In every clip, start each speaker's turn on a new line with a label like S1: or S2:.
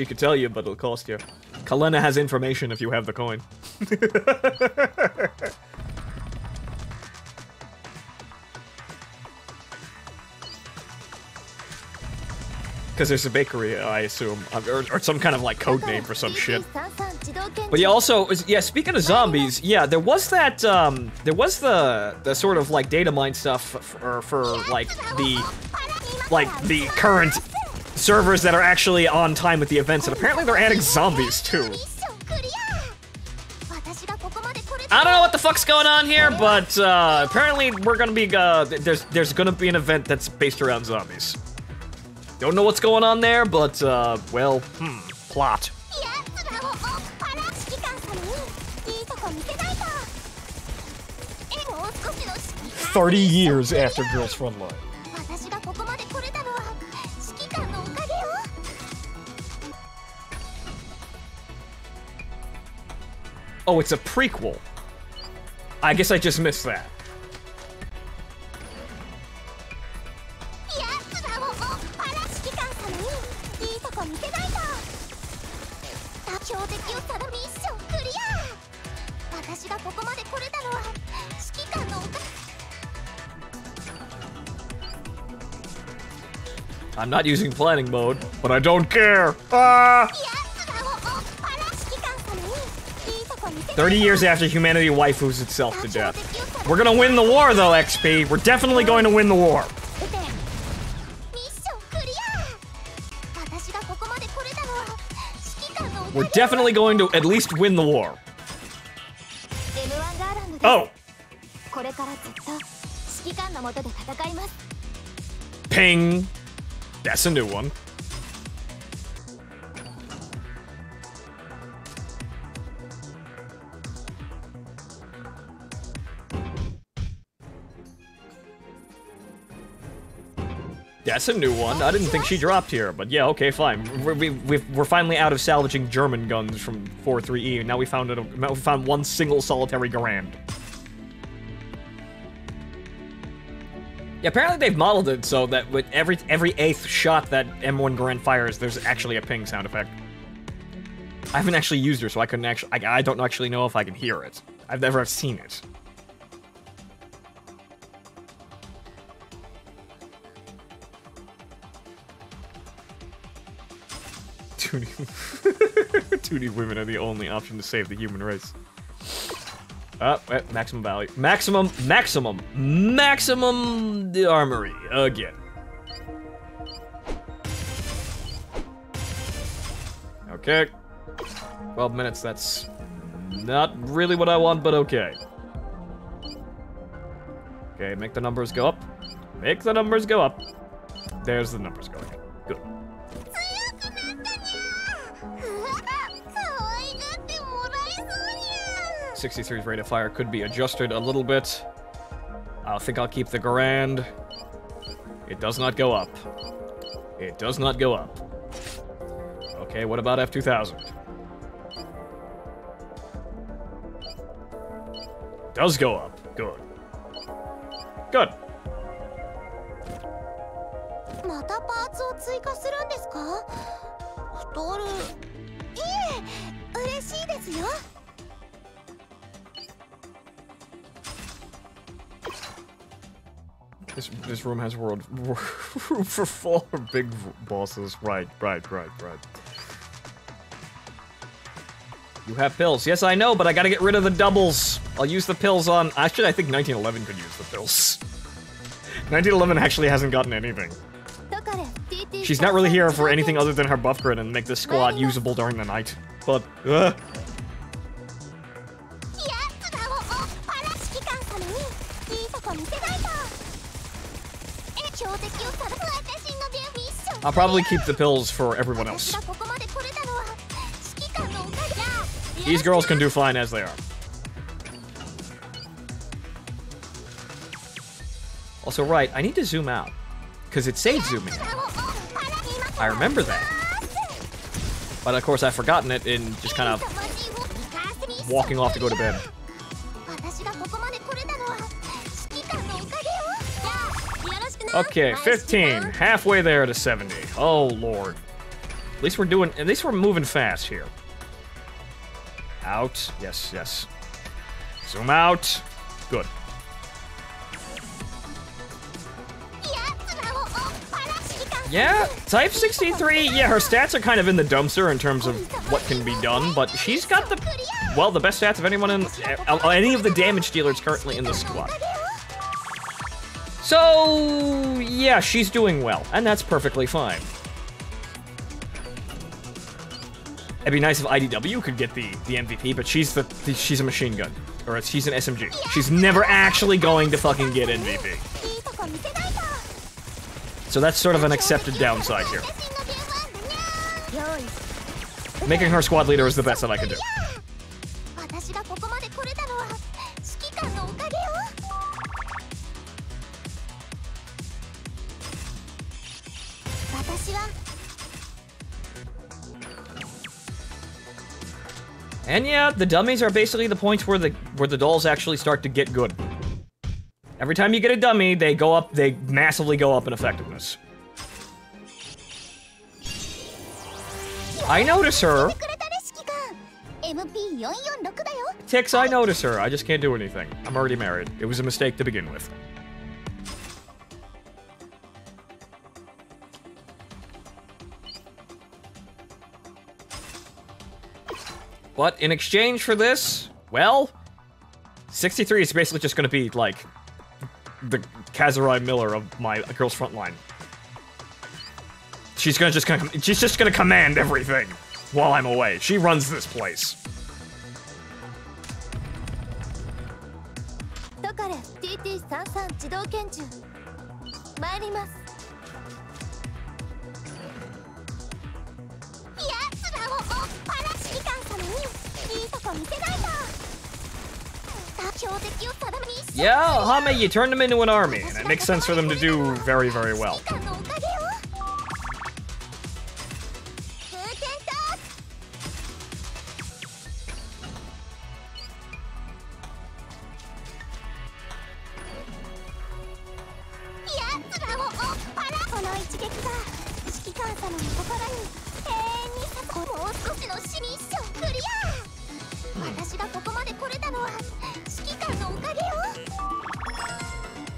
S1: she could tell you, but it'll cost you. Kalena has information if you have the coin. Because there's a bakery, I assume, or some kind of like code name for some shit. But yeah, also, yeah, speaking of zombies, yeah, there was that, there was the sort of like data mine stuff for like the current servers that are actually on time with the events, and apparently they're adding zombies too. I don't know what the fuck's going on here, but apparently we're gonna be, there's gonna be an event that's based around zombies. Don't know what's going on there, but, well, plot. 30 years after Girls Frontline. Oh, it's a prequel. I guess I just missed that. I'm not using planning mode, but I don't care. 30 years after humanity waifus itself to death. We're gonna win the war though, XP. We're definitely going to win the war. We're definitely going to at least win the war. Oh! Ping! That's a new one. That's a new one. I didn't think she dropped here, but yeah, okay, fine. We're finally out of salvaging German guns from 4.3E, and now we found one single solitary Garand. Yeah, apparently they've modeled it so that with every 8th shot that M1 Garand fires, there's actually a ping sound effect. I haven't actually used her, so I couldn't actually. I don't actually know if I can hear it. I've never seen it. Toonie 2D women are the only option to save the human race. Maximum value. Maximum the armory again. Okay. 12 minutes, that's not really what I want, but okay. Okay, make the numbers go up. Make the numbers go up. There's the numbers going up. Good. 63's rate of fire could be adjusted a little bit. I think I'll keep the Garand. It does not go up. It does not go up. Okay, what about F2000? Does go up. Good. Good. This room has room for 4 big bosses. Right. You have pills. Yes, I know, but I gotta get rid of the doubles. I'll use the pills on... Actually, I think 1911 could use the pills. 1911 actually hasn't gotten anything. She's not really here for anything other than her buff grid and make this squad usable during the night. But, I'll probably keep the pills for everyone else. These girls can do fine as they are. Also, right, I need to zoom out. Because it saves zooming out. I remember that. But of course I've forgotten it in just kind of walking off to go to bed. Okay, 15. Halfway there to 70. Oh, Lord. At least we're moving fast here. Out. Yes, yes. Zoom out. Good. Yeah, Type 63, yeah, her stats are kind of in the dumpster in terms of what can be done, but she's got the, well, the best stats of anyone in, any of the damage dealers currently in the squad. So, yeah, she's doing well, and that's perfectly fine. It'd be nice if IDW could get the MVP, but she's a machine gun, or she's an SMG. She's never actually going to fucking get MVP. So that's sort of an accepted downside here. Making her squad leader is the best that I could do. And yeah, the dummies are basically the points where the dolls actually start to get good. Every time you get a dummy, they massively go up in effectiveness. I notice her. Tix, I notice her. I just can't do anything. I'm already married. It was a mistake to begin with. But in exchange for this, well, 63 is basically just gonna be like the Kazurai Miller of my girl's Frontline. She's just gonna command everything while I'm away. She runs this place. Yeah, Hame, you turned them into an army, and it makes sense for them to do very, very well.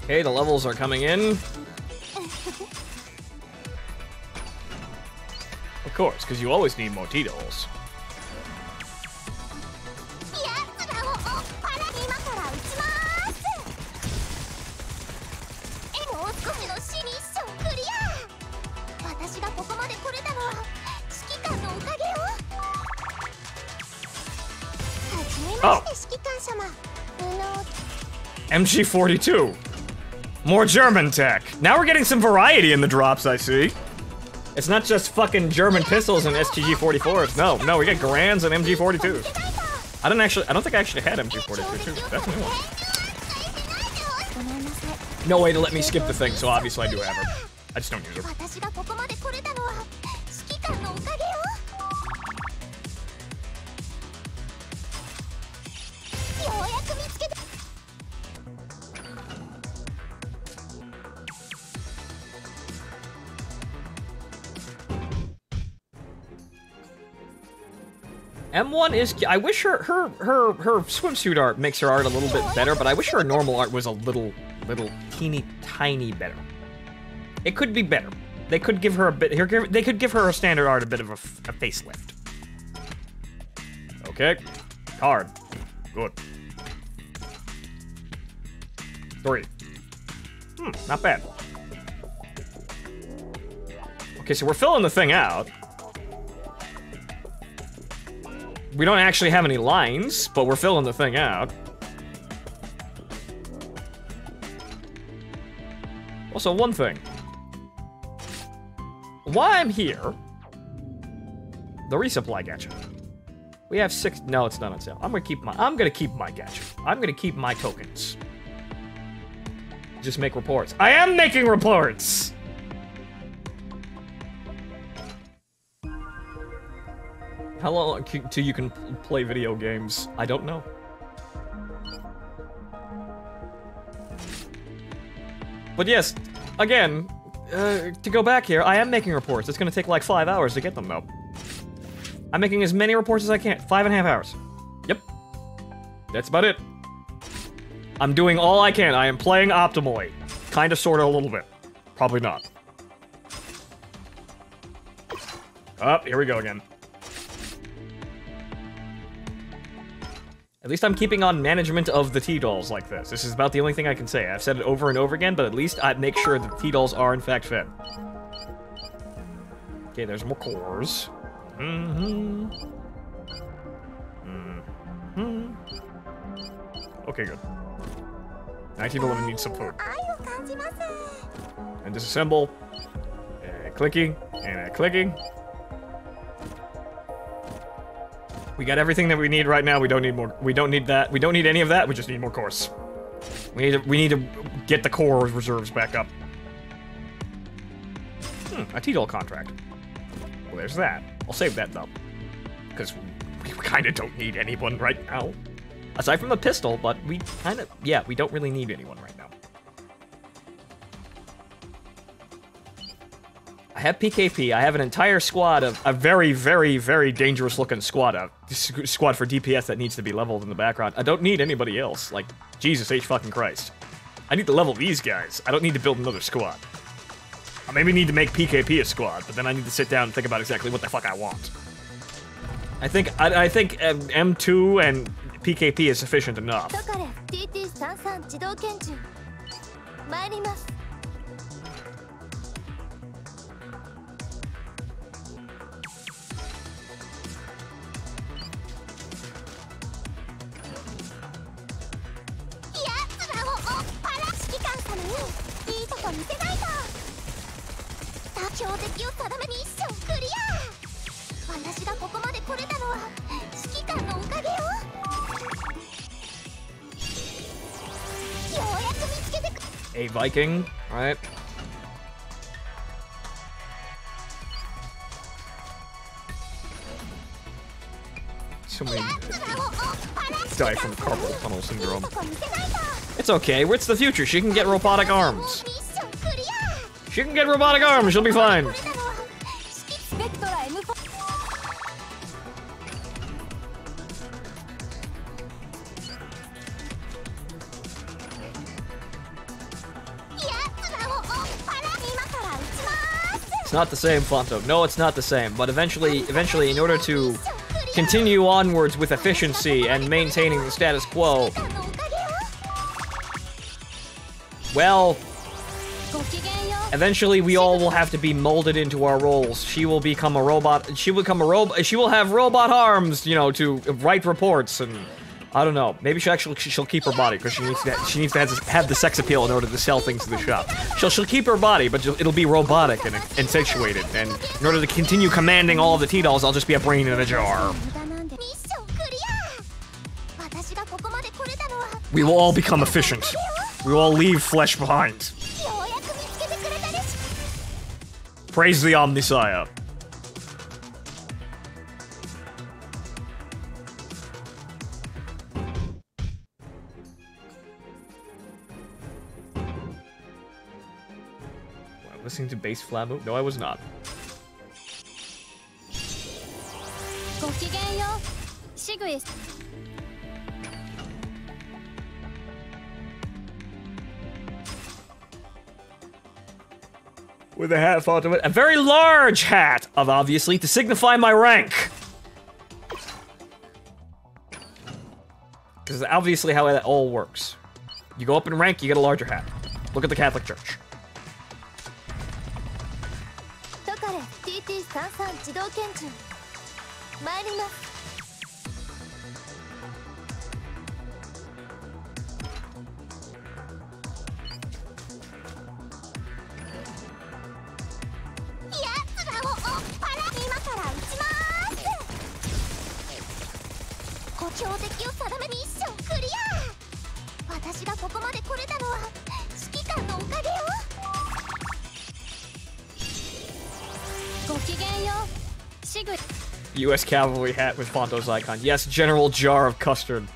S1: Okay, the levels are coming in. Of course, because you always need more T-dolls. Oh! MG42! More German tech! Now we're getting some variety in the drops, I see. It's not just fucking German pistols and STG-44s. No, we get Garands and MG-42s. I don't think I actually had MG-42 too. That's a new one. No way to let me skip the thing, so obviously I do have her. I just don't use her. M1 is, I wish her swimsuit art makes her art a little bit better, but I wish her normal art was a little teeny tiny better. It could be better. They could give her a bit, they could give her standard art a bit of a facelift. Okay, card, good. 3. Not bad. Okay, so we're filling the thing out. We don't actually have any lines, but we're filling the thing out. Also, one thing. While I'm here, the resupply gacha. We have 6. No, it's not on sale. I'm gonna keep my gacha. I'm gonna keep my tokens. Just make reports. I am making reports. How long till you can play video games? I don't know. But yes, again, to go back here, I am making reports. It's gonna take like 5 hours to get them, though. I'm making as many reports as I can. 5.5 hours. Yep. That's about it. I'm doing all I can. I am playing optimally. Kinda, sorta, a little bit. Probably not. Oh, here we go again. At least I'm keeping on management of the T-dolls like this. This is about the only thing I can say. I've said it over and over again, but at least I make sure that the T-dolls are in fact fed. Okay, there's more cores. Okay, good. 1911 needs some food. And disassemble. And clicking. And clicking. We got everything that we need right now. We don't need more. We don't need that. We don't need any of that. We just need more cores. We need to get the core reserves back up. A T-doll contract. Well, there's that. I'll save that though, because we kind of don't need anyone right now. Aside from the pistol, but we kind of, yeah, we don't really need anyone right now. I have PKP. I have an entire squad of a very, very, very dangerous looking squad. A squad for DPS that needs to be leveled in the background. I don't need anybody else. Like, Jesus H fucking Christ. I need to level these guys. I don't need to build another squad. I maybe need to make PKP a squad, but then I need to sit down and think about exactly what the fuck I want. I think M2 and PKP is sufficient enough. A Viking, right? So many die from carpal tunnel syndrome. It's okay, it's the future. She can get robotic arms. She can get robotic arms, she'll be fine. It's not the same, Fonto. No, it's not the same. But eventually, in order to continue onwards with efficiency and maintaining the status quo, well, eventually we all will have to be molded into our roles. She will become a robot. She will become a robot. She will have robot arms, you know, to write reports and. I don't know. Maybe she'll keep her body because she needs to have the sex appeal in order to sell things to the shop. She'll keep her body, but it'll be robotic and sexuated. And in order to continue commanding all of the T-dolls, I'll just be a brain in a jar. We will all become efficient. We will all leave flesh behind. Praise the Omnisire. Listening to bass Flamu? No, I was not. With a hat thought of it. A very large hat, obviously, to signify my rank. Because obviously how that all works. You go up in rank, you get a larger hat. Look at the Catholic Church. U.S. cavalry hat with Fonto's icon. Yes, General Jar of Custard.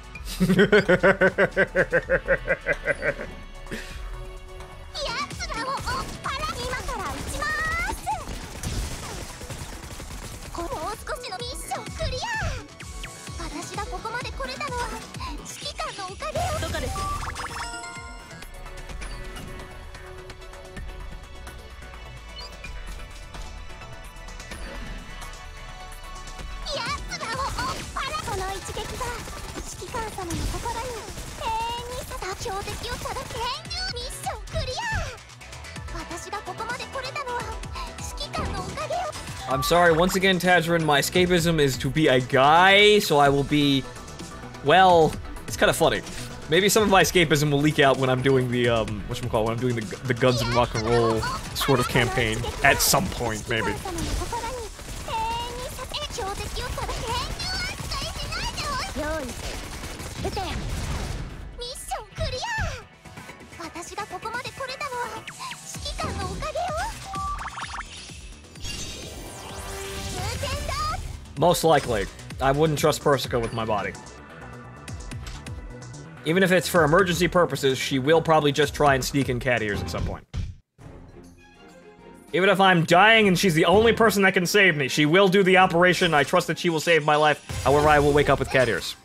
S1: I'm sorry, once again, Tajrin, my escapism is to be a guy, so I will be... Well, it's kind of funny. Maybe some of my escapism will leak out when I'm doing the, whatchamacallit, when I'm doing the guns and rock and roll sort of campaign. At some point, maybe. Most likely. I wouldn't trust Persica with my body. Even if it's for emergency purposes, she will probably just try and sneak in cat ears at some point. Even if I'm dying and she's the only person that can save me, she will do the operation. I trust that she will save my life. However, I will wake up with cat ears.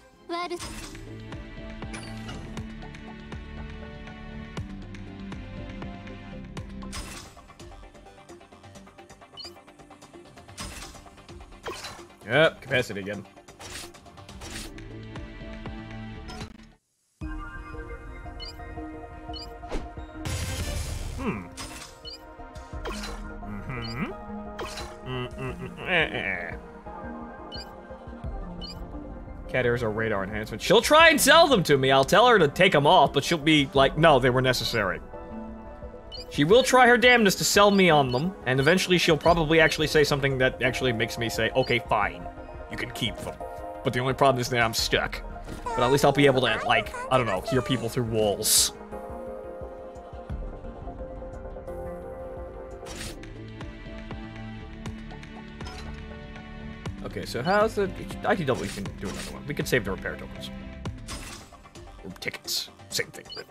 S1: Yep, capacity again. Cat ears are radar enhancements. She'll try and sell them to me. I'll tell her to take them off, but she'll be like, no, they were necessary. She will try her damnedest to sell me on them, and eventually she'll probably actually say something that actually makes me say, okay, fine, you can keep them. But the only problem is that I'm stuck. But at least I'll be able to, like, I don't know, hear people through walls. Okay, so how's the... ITW can do another one. We can save the repair tokens. Or tickets. Same thing, really.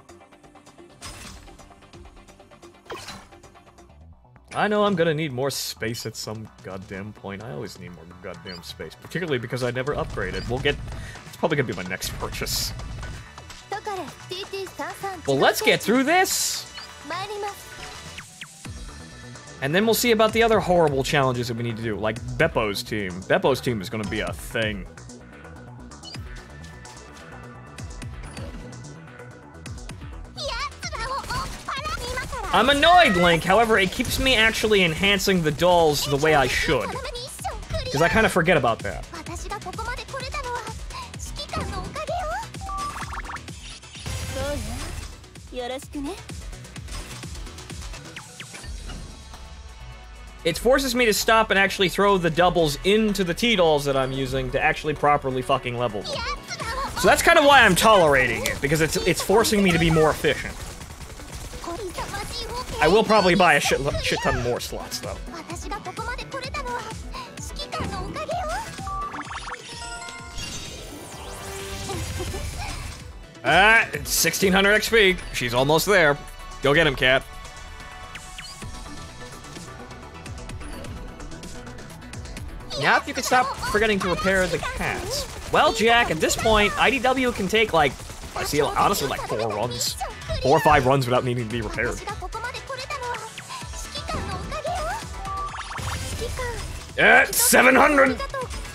S1: I know I'm gonna need more space at some goddamn point. I always need more goddamn space. Particularly because I never upgraded. We'll get... It's probably gonna be my next purchase. Well, let's get through this! And then we'll see about the other horrible challenges that we need to do, like Beppo's team. Beppo's team is gonna be a thing. I'm annoyed, Link, however, it keeps me actually enhancing the dolls the way I should. Because I kind of forget about that. It forces me to stop and actually throw the doubles into the T-dolls that I'm using to actually properly fucking level them. So that's kind of why I'm tolerating it, because it's forcing me to be more efficient. I will probably buy a shit ton more slots, though. 1600 XP. She's almost there. Go get him, cat. Now if you could stop forgetting to repair the cats. Well, Jack, at this point, IDW can take, like, I see, honestly, like 4 runs. 4 or 5 runs without needing to be repaired. 700!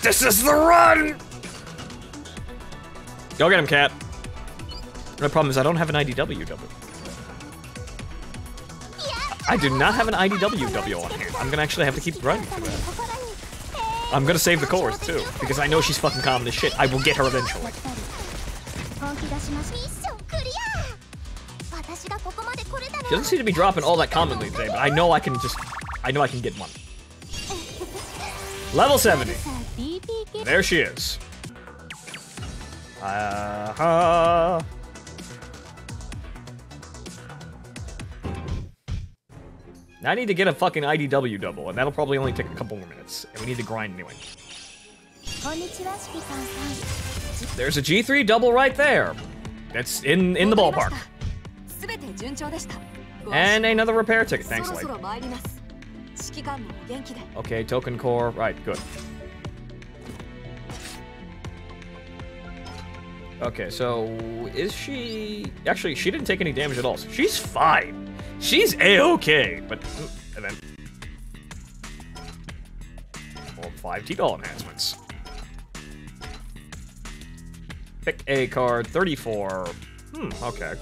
S1: This is the run! Go get him, cat. The problem is I don't have an IDW double. I do not have an IDW double on hand. I'm gonna actually have to keep grinding for that. I'm gonna save the cores, too, because I know she's fucking common as shit. I will get her eventually. She doesn't seem to be dropping all that commonly today, but I know I can get one. Level 70. There she is. Now I need to get a fucking IDW double, and that'll probably only take a couple more minutes. And we need to grind anyway. There's a G3 double right there. That's in the ballpark. And another repair ticket. Thanks, lady. Okay, token core. Right, good. Okay, so is she... Actually, she didn't take any damage at all, so she's fine. She's A-okay, but... And then... Well, 5 T-doll enhancements. Pick a card. 34. Okay.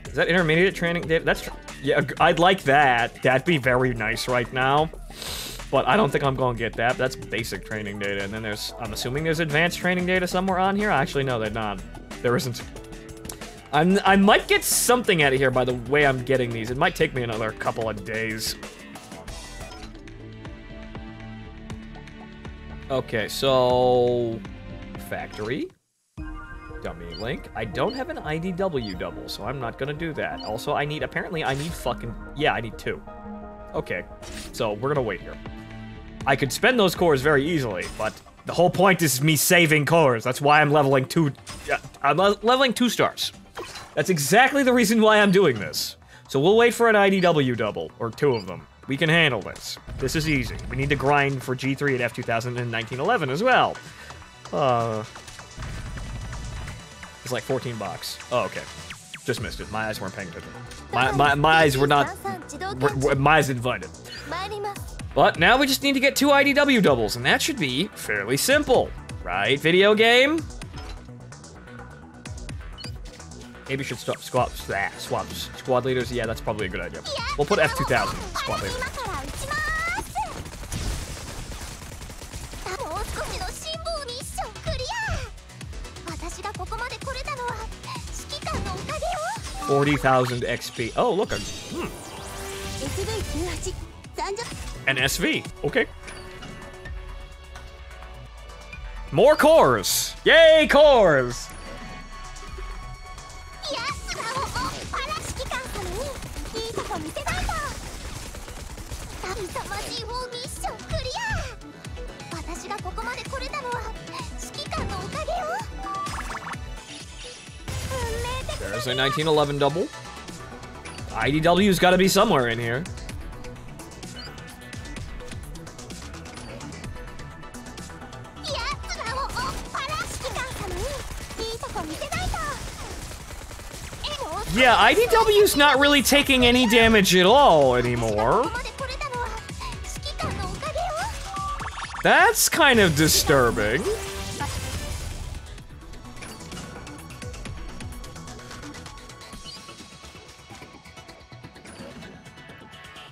S1: Is that intermediate training data? That's... Yeah, I'd like that. That'd be very nice right now. But I don't think I'm going to get that. That's basic training data. And then there's... I'm assuming there's advanced training data somewhere on here. Actually, no, they're not. There isn't. I might get something out of here by the way I'm getting these. It might take me another couple of days. Okay, so... Factory. Dummy link. I don't have an IDW double, so I'm not gonna do that. Also, apparently I need fucking... Yeah, I need 2. Okay, so we're gonna wait here. I could spend those cores very easily, but the whole point is me saving cores. That's why I'm leveling 2... I'm leveling 2 stars. That's exactly the reason why I'm doing this. So we'll wait for an IDW double, or 2 of them. We can handle this. This is easy. We need to grind for G3 at F2000 and 1911 as well. It's like 14 bucks. Oh, okay. Just missed it. My eyes weren't paying attention. My eyes were not... My eyes invited. But now we just need to get 2 IDW doubles, and that should be fairly simple. Right, video game? Maybe we should swap squad leaders. Yeah, that's probably a good idea. We'll put F2000 squad leader. $40,000 XP. Oh, look. An SV. Okay. More cores. Yay, cores. There's a 1911 double. IDW's got to be somewhere in here. Yeah, IDW's not really taking any damage at all anymore. That's kind of disturbing.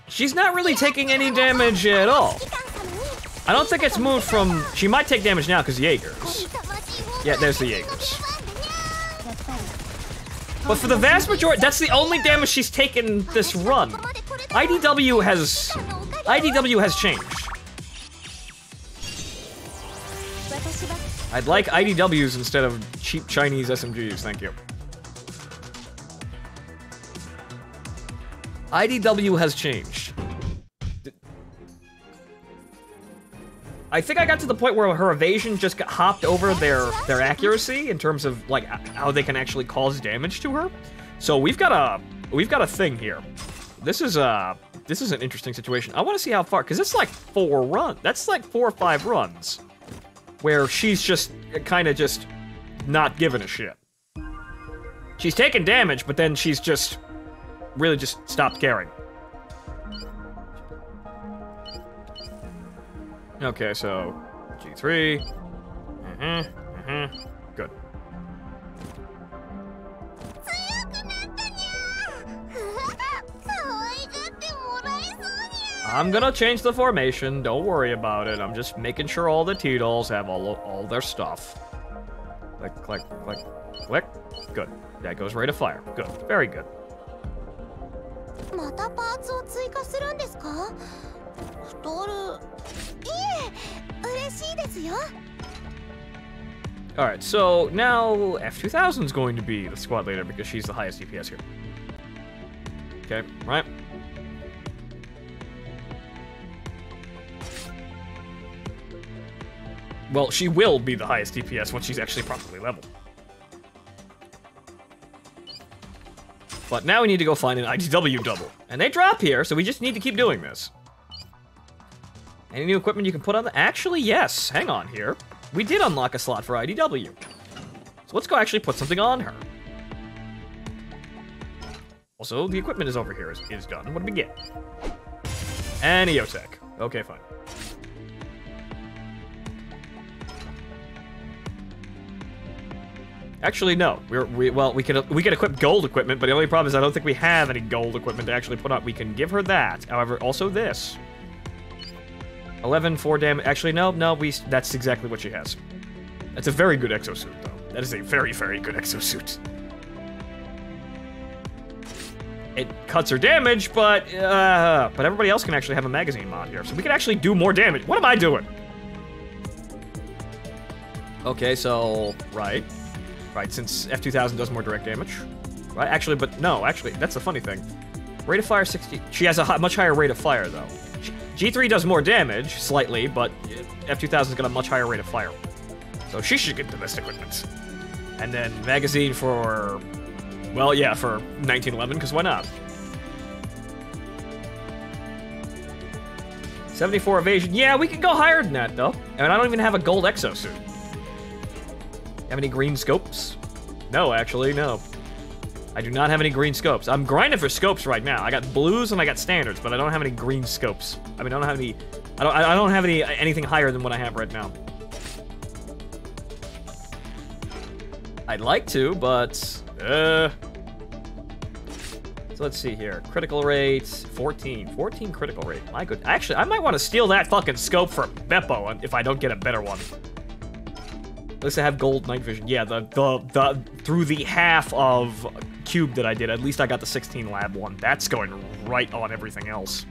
S1: She's not really taking any damage at all. I don't think it's moved from... She might take damage now because Jaegers. Yeah, there's the Jaegers. But for the vast majority, that's the only damage she's taken this run. IDW has changed. I'd like IDWs instead of cheap Chinese SMGs, thank you. IDW has changed. I think I got to the point where her evasion just got hopped over their accuracy in terms of like how they can actually cause damage to her. So we've got a thing here. This is an interesting situation. I want to see how far, because it's like 4 runs. That's like 4 or 5 runs where she's just kind of just not giving a shit. She's taking damage, but then she's just really just stopped caring. Okay, so G3. Good. I'm gonna change the formation. Don't worry about it. I'm just making sure all the T-dolls have all their stuff. Click, click, click, click. Good. That goes right to fire. Good. Very good. Alright, so now F2000 is going to be the squad leader because she's the highest DPS here. Okay, right? Well, she will be the highest DPS once she's actually properly leveled. But now we need to go find an IDW double. And they drop here, so we just need to keep doing this. Any new equipment you can put on the... Actually, yes. Hang on here. We did unlock a slot for IDW. So let's go actually put something on her. Also, the equipment is over here, is done. What did we get? And EOTech. Okay, fine. Actually, no. We can equip gold equipment, but the only problem is I don't think we have any gold equipment to actually put on. We can give her that. However, also this. 11, 4 damage. Actually, no, that's exactly what she has. That's a very good exosuit, though. That is a very, very good exosuit. It cuts her damage, but everybody else can actually have a magazine mod here, so we can actually do more damage. What am I doing? Okay, so right, since F2000 does more direct damage, right? Actually, but no, actually, that's the funny thing. Rate of fire 60. She has a much higher rate of fire, though. G3 does more damage, slightly, but F2000's got a much higher rate of fire. So she should get the best equipment. And then magazine for, well, yeah, for 1911, because why not? 74 evasion. Yeah, we can go higher than that, though. And I don't even have a gold exosuit. Have any green scopes? No, actually, no. I do not have any green scopes. I'm grinding for scopes right now. I got blues and I got standards, but I don't have any green scopes. I mean, I don't have any. I don't have anything higher than what I have right now. I'd like to, but so let's see here. Critical rate 14. 14 critical rate. My good. Actually, I might want to steal that fucking scope for Beppo if I don't get a better one. At least I have gold night vision. Yeah, the through the half of cube that I did, at least I got the 16 lab one. That's going right on everything else.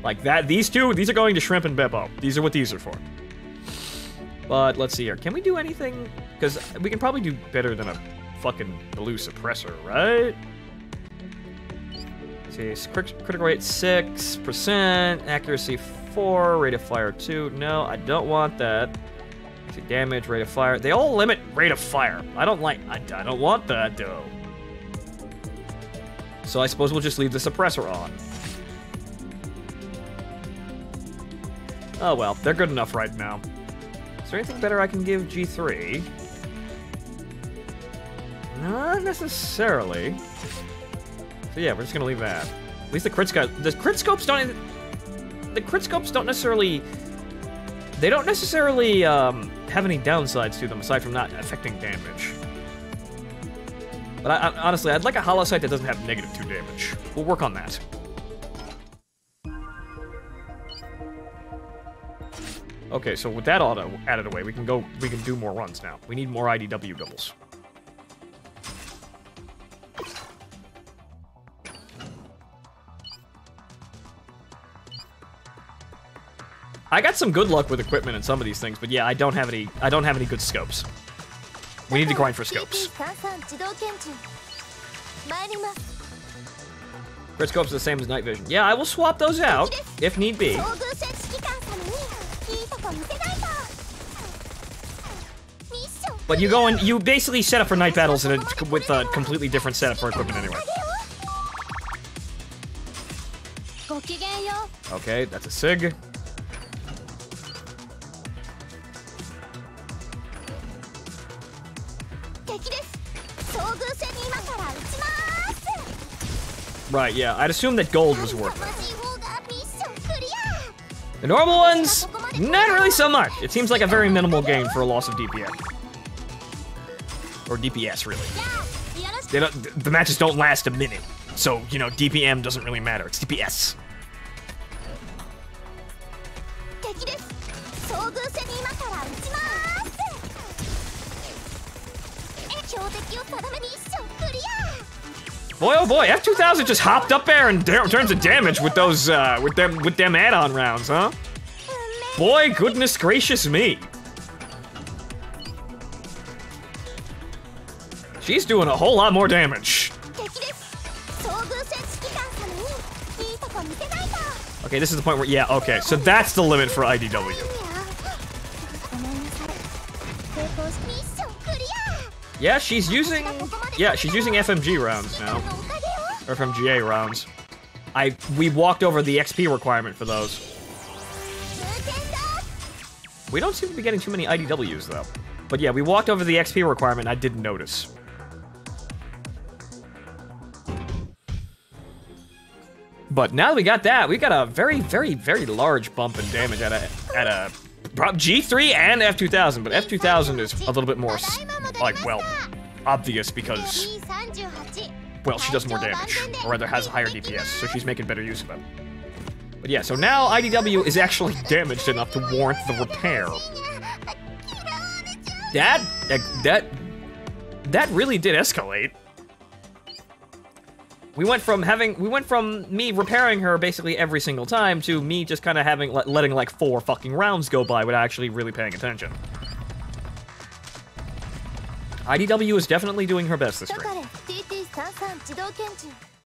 S1: Like that, these are going to Shrimp and Beppo. These are what these are for. But let's see here. Can we do anything? Because we can probably do better than a fucking blue suppressor, right? Let's see, critical rate 6%, accuracy 4, rate of fire 2. No, I don't want that. See, damage, rate of fire. They all limit rate of fire. I don't want that, though. So I suppose we'll just leave the suppressor on. Oh well, they're good enough right now. Is there anything better I can give G3? Not necessarily. So yeah, we're just gonna leave that. At least the crit scopes don't necessarily. They don't necessarily have any downsides to them aside from not affecting damage. But honestly, I'd like a hollow sight that doesn't have -2 damage. We'll work on that. Okay, so with that auto added away, we can do more runs now. We need more IDW doubles. I got some good luck with equipment in some of these things, but yeah, I don't have any good scopes. We need to grind for scopes. Crit scopes are the same as night vision. Yeah, I will swap those out if need be. But you basically set up for night battles with a completely different setup for equipment anyway. Okay, that's a SIG. Right, yeah, I'd assume that gold was worth it. The normal ones, not really so much. It seems like a very minimal gain for a loss of DPS. Or DPS, really. The matches don't last a minute, so, you know, DPM doesn't really matter. It's DPS. Boy, oh boy, F2000 just hopped up there and turns the damage with those, with them add-on rounds, huh? Boy, goodness gracious me. She's doing a whole lot more damage. Okay, this is the point where, yeah, okay, so that's the limit for IDW. Yeah, she's using FMG rounds now. Or FMGA rounds. We walked over the XP requirement for those. We don't seem to be getting too many IDWs, though. But yeah, we walked over the XP requirement, I didn't notice. But now that we got that, we got a very, very, very large bump in damage at a G3 and F2000, but F2000 is a little bit more, like, well, obvious because, well, she does more damage, or rather has a higher DPS, so she's making better use of it. But yeah, so now IDW is actually damaged enough to warrant the repair. That really did escalate. We went from me repairing her basically every single time to me just kind of letting like 4 fucking rounds go by without actually really paying attention. IDW is definitely doing her best this stream.